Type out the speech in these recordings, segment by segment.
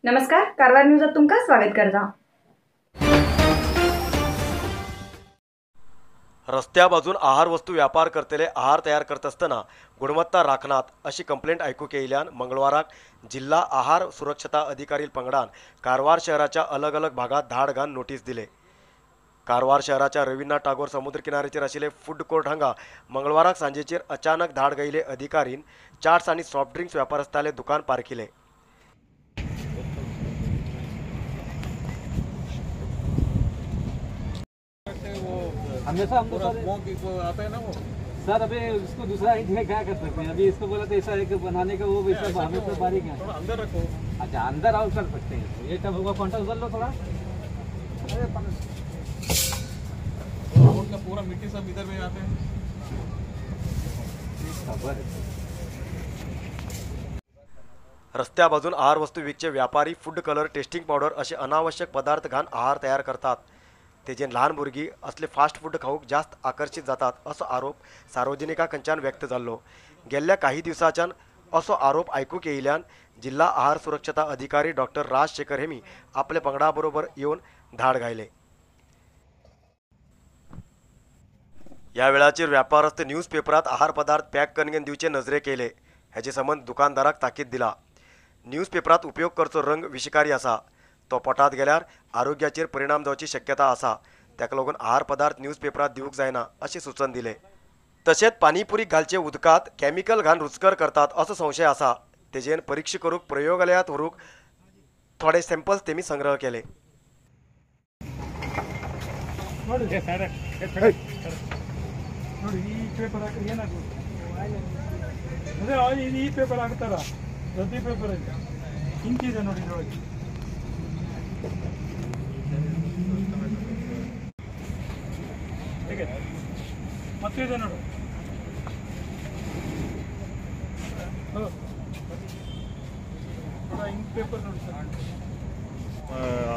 नमस्कार, कारवार न्यूजात तुमका स्वागत करता। रस्त्या बाजून आहार वस्तू व्यापार करतले आहार तयार करत असताना गुणवत्ता राखनात अशी कंप्लेंट ऐकूक येयल्यान मंगळवाराक जिल्हा आहार सुरक्षता अधिकारी पंगडान कारवार शहराच्या अलग अलग भागात धाड घालून नोटीस दिले। कारवार शहराच्या रवींद्रनाथ टागोर समुद्र किनाऱ्याचेर आशिल्ले फूड कोर्ट हांगा मंगळवाराक सांजेचेर अचानक धाड घायले अधिकारीन चाट्स आणि सॉफ्ट ड्रिंक्स व्यापारस्थाले दुकान पारखिले। हमेशा हम लोग आता है ना वो सर। अभी इसको दूसरा हिट है, क्या कर सकते हैं। अभी इसको बोला तो ऐसा एक बनाने का वो वैसा हमेशा बारीक है। थोड़ा अंदर रखो। अच्छा अंदर आओ कर सकते हैं। ये तब होगा कॉन्टेक्ट कर लो थोड़ा। रोड का पूरा मिट्टी सब इधर में आते हैं। खबर है। रस्त्या बाजून आहार वस्तू विकचे व्यापारी फूड कलर टेस्टिंग पावडर असे अनावश्यक पदार्थ घालून आहार तयार करतात। तेजे लहान भुरगीं असले फास्ट फूड खाऊक जास्त आकर्षित जातात असो आरोप सार्वजनिकांच्यान व्यक्त जाल्लो। गेल्ल्या काही दिवसांच्यान असो आरोप ऐकूक येयल्यान जिल्हा आहार सुरक्षता अधिकारी डॉक्टर राजशेखर हेमी आपल्या पंगडा बरोबर येवन धाड घायले। या वेळाचेर व्यापारस्त न्यूज पेपरात आहार पदार्थ पॅक करून दिवचे नजरेक येयले। हेचे संबंध दुकानदाराक ताकीद दिला। न्यूज पेपरात उपयोग करचो रंग विषकारी आसा, तो पोटात गेल्यार आरोग्याचेर परिणाम जावची शक्यता आसा, त्याका लागून आहार पदार्थ न्यूज पेपरात दिवूक जायना अशें सुचन दिले। तशेंच पाणीपुरी घालचे उदकात कॅमिकल घालून रुचकर करतात असो संशय आसा। तेजेन परीक्षा करूक प्रयोगालयात व्हरूंक थोडे सॅम्पल्स तेमी संग्रह केले।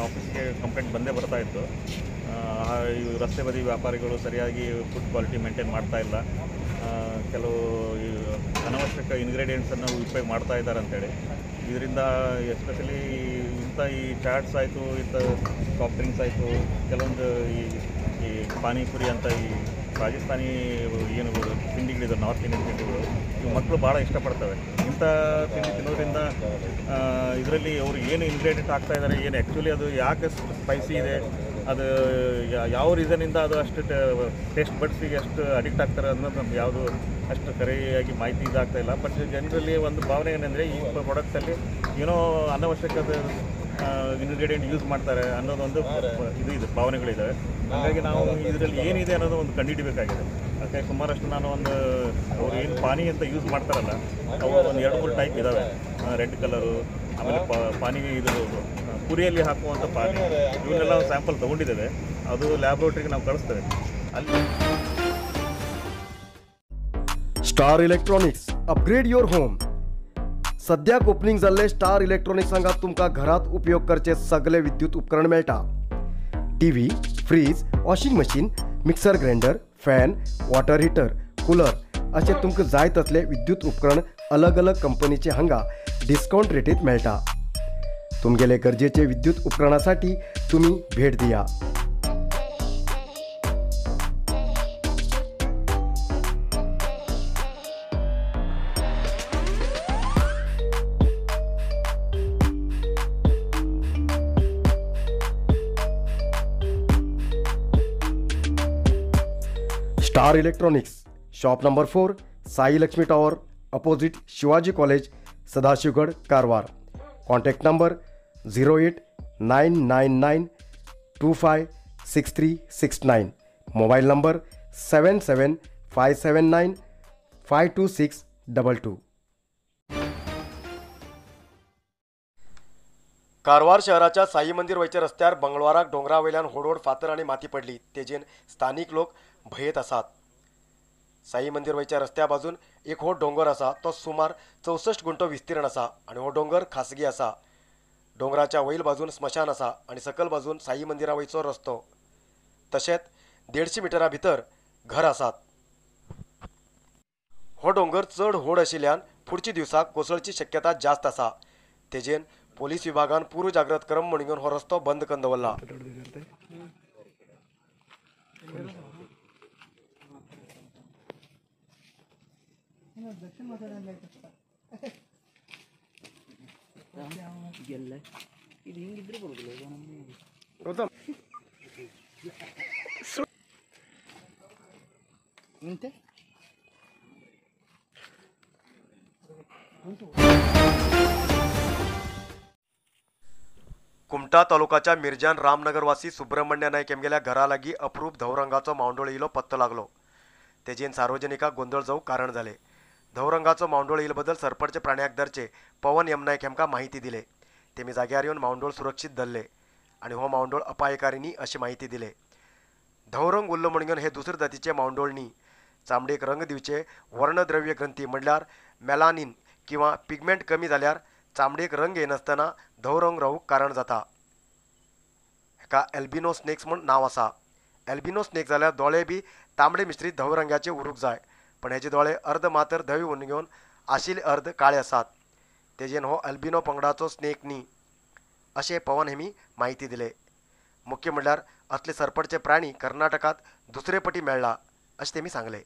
ಆಫೀಸ್ಗೆ ಕಂಪ್ಲೇಂಟ್ ಬಂದೇ ಬರ್ತಾ ಇತ್ತು। ರಸ್ತೆ ಬದಿ ವ್ಯಾಪಾರಿಗಳು ಸರಿಯಾಗಿ ಫುಡ್ ಕ್ವಾಲಿಟಿ ಮೇಂಟೈನ್ ಮಾಡ್ತಾ ಇಲ್ಲ, ಕೆಲವು ಅನವಶ್ಯಕ ಇಂಗ್ರೀಡಿಯೆಂಟ್ಸನ್ನು ಉಪಯೋಗ ಮಾಡ್ತಾ ಇದ್ದಾರೆ ಅಂತೇಳಿ। ಇದರಿಂದ ಎಸ್ಪೆಷಲಿ ಇಂಥ ಈ ಚಾಟ್ಸ್ ಆಯಿತು, ಇಂಥ ಸಾಫ್ಟ್ ಡ್ರಿಂಕ್ಸ್ ಆಯಿತು, ಕೆಲವೊಂದು ಈ ಪಾನಿಪುರಿ ಅಂತ ಈ ರಾಜಸ್ಥಾನಿ ಏನು ತಿಂಡಿಗಳಿದೆ, ನಾರ್ತ್ ಇಂಡಿಯನ್ ತಿಂಡಿಗಳು, ಇವು ಮಕ್ಕಳು ಭಾಳ ಇಷ್ಟಪಡ್ತವೆ। ಇಂಥ ತಿಂಡಿ ತಿನ್ನೋದ್ರಿಂದ ಇದರಲ್ಲಿ ಅವರು ಏನು ಇಂಗ್ರೀಡಿಯೆಂಟ್ ಹಾಕ್ತಾ ಇದ್ದಾರೆ, ಏನು ಆ್ಯಕ್ಚುಲಿ ಅದು ಯಾಕೆ ಸ್ಪೈಸಿ ಇದೆ, ಅದು ಯಾವ ರೀಸನಿಂದ ಅದು ಅಷ್ಟು ಟೇಸ್ಟ್ ಬಡ್ಸಿಗೆ ಅಷ್ಟು ಅಡಿಕ್ಟ್ ಆಗ್ತಾರೆ ಅನ್ನೋದು ನಮ್ಗೆ ಯಾವುದು ಅಷ್ಟು ಸರಿಯಾಗಿ ಮಾಹಿತಿ ಇದಾಗ್ತಾ ಇಲ್ಲ। ಬಟ್ ಜನರಲ್ಲಿ ಒಂದು ಭಾವನೆ ಏನಂದರೆ ಈ ಪ್ರಾಡಕ್ಟ್ಸಲ್ಲಿ ಏನೋ ಅನವಶ್ಯಕದ ಇಂಗ್ರೀಡಿಯೆಂಟ್ ಯೂಸ್ ಮಾಡ್ತಾರೆ ಅನ್ನೋದೊಂದು ಇದು ಭಾವನೆಗಳಿದ್ದಾವೆ। ಹಾಗಾಗಿ ನಾವು ಇದರಲ್ಲಿ ಏನಿದೆ ಅನ್ನೋದು ಒಂದು ಕಂಡುಹಿಡಬೇಕಾಗಿದೆ। ಯಾಕೆ ಸುಮಾರಷ್ಟು ನಾನು ಅವ್ರು ಏನು ಪಾನಿ ಅಂತ ಯೂಸ್ ಮಾಡ್ತಾರಲ್ಲ, ಅವು ಒಂದು 2-3 ಟೈಪ್ ಇದ್ದಾವೆ। ರೆಡ್ ಕಲರು, ಆಮೇಲೆ ಪಾನಿ ಇದು ಪುರಿಯಲ್ಲಿ ಹಾಕುವಂಥ ಪಾನಿ, ಇವನ್ನೆಲ್ಲ ಸ್ಯಾಂಪಲ್ ತೊಗೊಂಡಿದ್ದೇವೆ। ಅದು ಲ್ಯಾಬ್ರೋಟ್ರಿಗೆ ನಾವು ಕಳಿಸ್ತೇವೆ ಅಲ್ಲಿ। Star Electronics upgrade your home. सद्याक ओपनिंग जाल्ले स्टार इलेक्ट्रॉनिक्स हांगा तुमकां घरात उपयोग करचे सगळे विद्युत उपकरण मेळटा। TV, fridge, washing machine, mixer grinder, fan, water heater, cooler असे तुमकां जाय तसले विद्युत उपकरण अलग अलग कंपनीचे हांगा डिस्काउंट रेटीत मेळटा। तुमगेले गरजेचे विद्युत उपकरणासाठी तुम्ही भेट दिया। Star electronics, shop number 4, Sai Lakshmi tower, opposite Shivaji college, Sadashivgad, Karwar. Contact number 0899256369। Mobile number 7757952622। Karwar शहराच्या साई मंदिर वयच्या रस्त्यार मंगळवाराक डोंगरावयल्यान होडोड फातर आणि माती पडली। तेजेन स्थानिक लोक भयेत आसात। साई मंदिर वयच्या रस्त्या बाजून एक हो डोंगर आसा, तो सुमार 64 गुंठो विस्तीर्ण आसा आणि हो डोंगर खासगी आसा। डोंगराच्या वैल बाजून स्मशान आसा आणि सकल बाजून साई मंदिरा वयचो रस्तो, तशेंच 150 मिटरा भितर घर आसात। हो डोंगर चढ व्हड आशिल्ल्यान फुडच्या दिवसाक कोसळची शक्यता जास्त आसा। तेजेन पोलीस विभागान पूर्व जागृत क्रम म्हणून हो रस्तो बंद करून दवरला. कुमटा तालुकाच्या मिरजान रामनगरवासी सुब्रमण्य नाईक यांगेल्या घरालागी अप्रूप धवरंगाचो मावंडोळ इलो पत्तो लागलो. तेजेन सार्वजनिकांक गोंधळ जावंक कारण जाले. धवरंगाचो मावंडोळ इल बद्दल सरपंच प्राण्याक दरचे पवन एम नाईक हेमकां माहिती दिले. तेमी जाग्यार येवन मावंडोळ सुरक्षीत धरले आणि हो मावंडोळ अपायकारी न्ही अशी माहिती दिले. धवरंग उरलो म्हणून हे दुसरे जातीचे मावंडोळ न्ही. चामडेक रंग दिवचे वर्णद्रव्य ग्रंथी म्हणल्यार मेलानिन किंवा पिगमेंट कमी जाल्यार चामडेक रंग येनासतना धवरंग रावूंक कारण जाता. हेका एल्बिनो स्नेक्स म्हूण नांव आसा. एल्बिनो स्नेक जाल्यार दोळे बी तांबडे मिश्रीत धवरंगाचे उरूंक जाय, पण हेचे दोळे अर्द मातर धवे उरून घेवन आशिल्ले अर्द काळे आसात. तेजेन हो एल्बिनो पंगडाचो स्नेक न्ही अशें पवन हेमी माहिती दिले. मुख्य म्हणल्यार असले सरपटचे प्राणी कर्नाटकात दुसरे पटी मेळ्ळा अशें तेमी सांगले.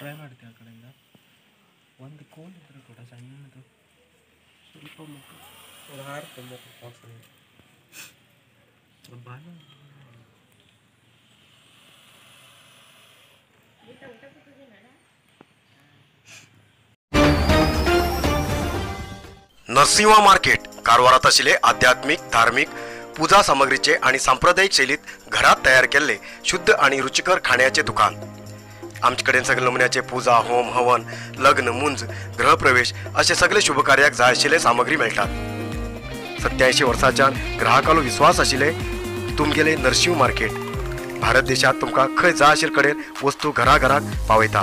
ಟ್ರೈ ಮಾಡ್ತೀವಿ ಆ ಕಡೆಯಿಂದ ಒಂದು ಕೋಲ್ ಇದ್ರೆ ಕೂಡ ಸಣ್ಣದು ಸ್ವಲ್ಪ ಮುಖ ಒಂದು ಹಾರು ಬಾಲ नरसिंहा मार्केट कारवारात आशिल्ले आध्यात्मिक धार्मिक पूजा सामग्रीचे आणि सांप्रदायिक शैलीत घरात तयार केल्ले शुद्ध आणि रुचिकर खाण्याचे दुकान. आमचे कडेन सगळे नमुन्याचे पूजा होम हवन लग्न मुंज गृहप्रवेश असे सगळे शुभ कार्याक जाय आशिल्ले सामग्री मेळटात. 87 वर्सांच्यान ग्राहकालो विश्वास आशिल्ले तुमगेले नरसिंह मार्केट. भारत देशात तुमकां खंय जाय आशिल्ले कडेन वस्तू घराघराक पावयता.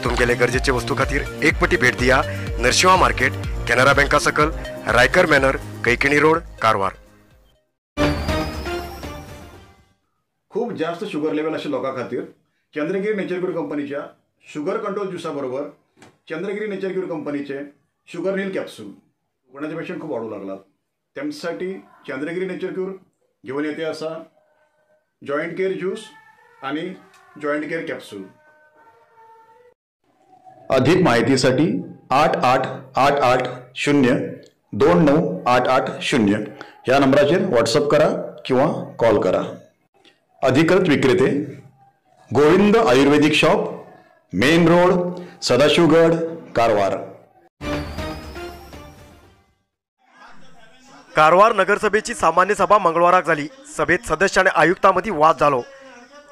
तुमगेले गरजेचे वस्तू खातीर एक पटी भेट दिया. नरसिंहा मार्केट, कॅनरा बँका सकल, रायकर मॅनर, कैकिणी रोड, कारवार. खूप जास्त शुगर लेवल अशा लोकां खातीर चंद्रगिरी नेचर क्यूर कंपनीच्या शुगर कंट्रोल ज्युसा बरोबर चंद्रगिरी नेचर क्यूर कंपनीचे शुगर नील कॅप्सूल कोणाचे पेशंट खूप वाढू लागलात. त्यांच्यासाठी चंद्रगिरी नेचर क्यूर घेऊन येते असा जॉईंट केअर ज्यूस आणि जॉईंट केअर कॅप्सूल. अधिक माहितीसाठी 8888029880 या नंबराचेर व्हॉट्सअप करा किंवा कॉल करा. अधिकृत विक्रेते Govind Ayurvedic shop, main road, Sadashivgad, Karwar. Karwar नगरसभेची सामान्य सभा मंगळवाराक जाली. सभेत सदस्य आणि आयुक्तांमदी वाद जालो.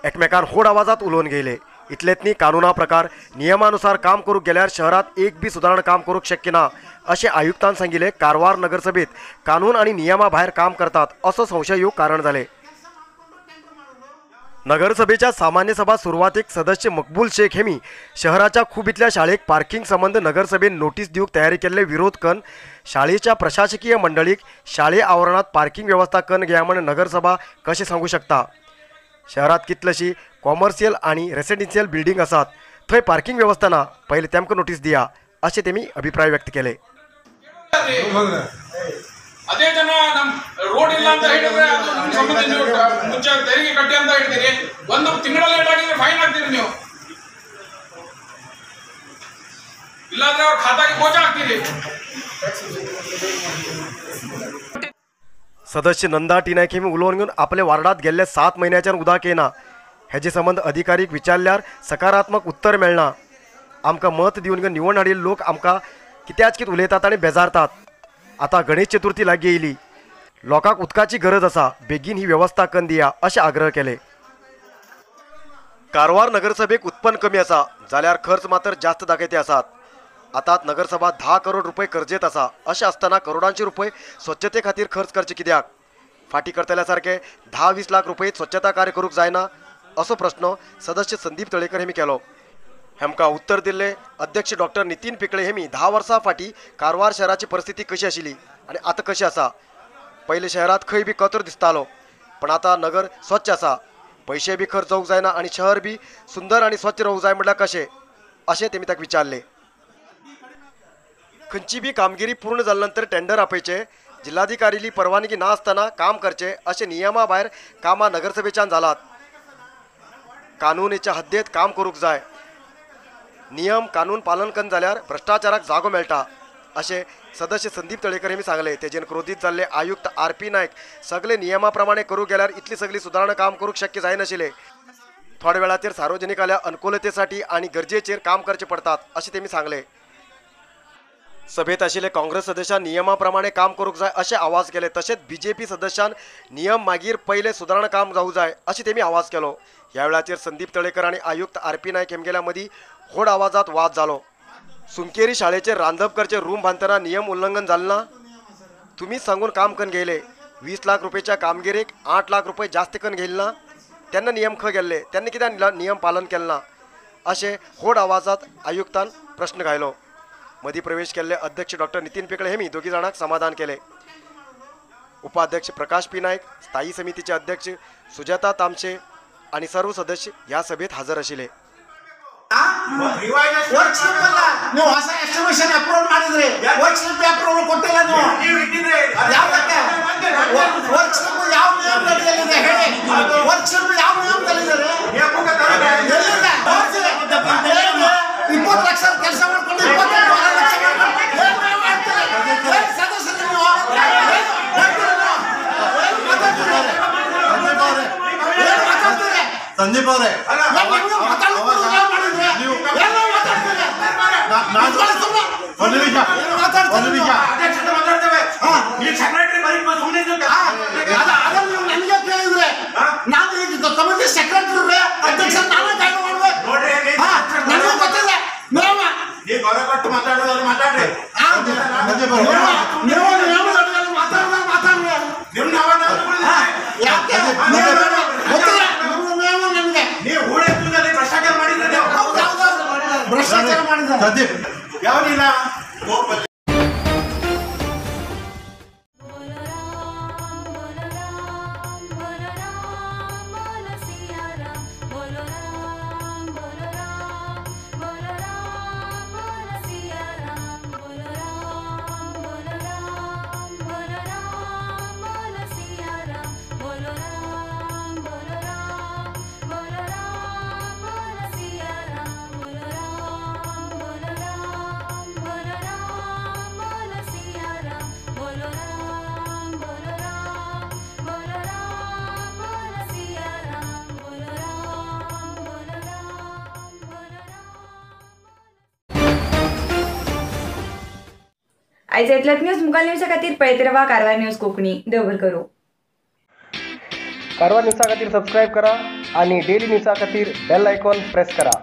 एकमेकान होड आवाजात उलोवन गेले. इतलेच न्ही, कानुना प्रकार नियमानुसार काम करूंक गेल्यार शहरात एक बी सुदारण काम करूंक शक्य ना अशें आयुक्तान सांगिल्ले. कारवार नगरसभेत कानून आणि नियमा भायर काम करतात असो संशय येवंक कारण जाले. नगरसभेच्या सामान्य सभा सुरवातेक सदस्य मकबूल शेख हेमी शहराच्या खुबीतल्या शाळेक पार्किंग संबंध नगरसभेन नोटीस दिवंक तयारी केल्ले विरोध करून शाळेच्या प्रशासकीय मंडळीक शाळे आवरणात पार्किंग व्यवस्था करून घ्या म्हण नगरसभा कशें सांगू शकता. शहरात कितलीशी कॉमर्शियल आणि रेसिडेन्शियल बिल्डिंग आसात, थंय पार्किंग व्यवस्था ना. पहिले तेमकां नोटीस दिया अशें तेमी अभिप्राय व्यक्त केले. ಅದೇ ಜನ ನಮ್ಮ ರೋಡ್ ಇಲ್ಲ ಅಂತ ಹೇಳಿದ್ರೆ ಅದು ಸಂಬಂಧ ನೀವು ಮುಂಚೆ ತೆರಿಗೆ ಕಟ್ಟಿ ಅಂತ ಹೇಳ್ತೀರಿ. ಒಂದು ತಿಂಗಳ ಲೇಟ್ ಆಗಿದ್ರೆ ಫೈನ್ ಹಾಕ್ತೀರಿ ನೀವು, ಇಲ್ಲಾಂದ್ರೆ ಅವ್ರ ಖಾತಾಗೆ ಬೋಜ ಹಾಕ್ತೀರಿ. सदस्य नंदा टिनायक हेमी उलोवन घेवन आपले वार्डात गेल्ले 7 महिन्याच्यान उदक येना. हेजे संबंध अधिकारीक विचारल्यार सकारात्मक उत्तर मेळना. आमकां मत दिवन घेवन निवडून हाडिल्ले लोक आमकां कित्याच कितें उलयतात आनी बेजारतात. आता गणेश चतुर्थी लागीं येयली, लोकांक उदकाची गरज आसा, बेगीन ही व्यवस्था करून दिया अशें आग्रह केले. कारवार नगरसभेक उत्पन्न कमी आसा जाल्यार खर्च मात्र जास्त दाखयते आसात. आतां नगरसभा 10 करोड रुपये कर्जेत आसा. अशें आसतना करोडांचे रुपये स्वच्छते खातीर खर्च करचे कित्याक? फाटी करतल्या सारखे 10-20 लाख रुपये स्वच्छता कार्य करूंक जायना असो प्रश्न सदस्य संदीप तळेकर हेमी केलो. हेमकां उत्तर दिल्ले अध्यक्ष डॉक्टर नितीन पिकळे हेमी 10 वर्सां फाटी कारवार शहराची परिस्थिती कशी आशिल्ली आनी आतां कशी आसा. पयले शहरात खंय बी कचरो दिसतालो, पण आतां नगर स्वच्छ आसा. पैसे बी खर्च जावंक जायना आनी शहर बी सुंदर आनी स्वच्छ रावूंक जाय म्हटल्यार कशें अशें तेमी ताका विचारले. खंयची बी कामगिरी पूर्ण जाले नंतर टेंडर आपयचे, जिल्हाधिकारीली परवानगी ना आसतना काम करचे अशें नियमा भायर कामां नगरसभेच्यान जालात. कानुनीच्या हद्देत काम करूंक जाय. नियम कानून पालन करून जाल्यार भ्रष्टाचाराक जागो मेळटा अशें सदस्य संदीप तळेकर हेमी सांगले. तेजेन क्रोधीत जाल्ले आयुक्त RP नायक सगळे नियमा प्रमाणे करूंक गेल्यार इतली सगळी सुदारणा काम करूंक शक्य जायनाशिल्लें. थोड्या वेळाचेर सार्वजनिकाल्या अनुकूलतेसाठी आनी गरजेचेर काम करचे पडतात अशें तेमी सांगले. सभेत आशिल्ले काँग्रेस सदस्यान नियमा प्रमाणे काम करूंक जाय अशें आवाज केले. तशेंच BJP सदस्यान नियम मागीर पयले सुदारणा काम जावूं जाय अशें तेमी आवाज केलो. ह्या वेळाचेर संदीप तळेकर आनी आयुक्त RP नायक हेमगेल्या मदीं व्हड आवाजात वाद जालो. सुंकेरी शाळेचेर रांदप करचे रूम बांदतना नियम उल्लंघन जालें ना? तुमीच सांगून काम करून घेयले. 20 लाख रुपयाच्या कामगिरीक 8 लाख रुपये जास्त करून घेयले ना? तेन्ना नियम खंय गेल्ले? तेन्ना कित्याक नियम पालन केलें ना अशें व्हड आवाजात आयुक्तान प्रश्न घायलो. मदीं प्रवेश केल्ले अध्यक्ष डॉक्टर नितीन पिकळे हेमी दोगी जाणांक समाधान केले. उपाध्यक्ष प्रकाश P नायक, स्थायी समितीचे अध्यक्ष सुजाता तामशे आनी सर्व सदस्य ह्या सभेत हजर आशिल्ले. ನೀವು ಹೊಸ ಎಸ್ಟಿಮೇಷನ್ ಅಪ್ರೂವ್ ಮಾಡಿದ್ರಿ, ವರ್ಕ್ ಸ್ಲಿಪ್ ಅಪ್ರೂವ್ ಕೊಟ್ಟಿಲ್ಲ. ವರ್ಕ್ ಸ್ಲಿಪ್ ಯಾವ ನಿಯಮದಲ್ಲಿದೆ ಹೇಳಿ? ವರ್ಕ್ ಸ್ಲಿಪ್ ಯಾವ ನಿಯಮದಲ್ಲಿದೆ? 20 ಲಕ್ಷ ಕೆಲಸ ಮಾಡ್ಕೊಂಡು 22 ಲಕ್ಷ ಸದಸ್ಯರು ಸಂದೀಪ್ ಅವರೇ ನನಗೆ ಕೇಳಿದ್ರೆ ನಾನು ಈಗ ಕಮಿಟಿ ಸೆಕ್ರೆಟರಿ ಅಧ್ಯಕ್ಷ ನಾನೇ ಕಾಯ್ದೆ ಮಾಡ್ಬೇಕು. ನನಗೆ ಗೊತ್ತಿಲ್ಲ ನೀವು ಗೌರವ ಕೊಟ್ಟು ಮಾತಾಡೋದು ಮಾತಾಡ್ರಿ. ನೀವು ಮಾತಾಡ್ರಿ ಯಾಕೆ ಗೊತ್ತಿಲ್ಲ ನನಗೆ. ನೀವು ಹೂಳೆತ್ತುದಲ್ಲಿ ಭ್ರಷ್ಟಾಚಾರ ಮಾಡಿದ್ರೆ ಭ್ರಷ್ಟಾಚಾರ ಮಾಡಿದ್ರೆ ಯಾವನಿಲ್ಲ. आयज इतल्याच न्यूज मुखाल न्यूजा खातीर पळयत रावा कारवार न्यूज कोंकणी. देव बरें करूं. कारवार न्यूजा खातीर सबस्क्रायब करा आणि डेली न्यूजा खातीर बेल आयकॉन प्रेस करा.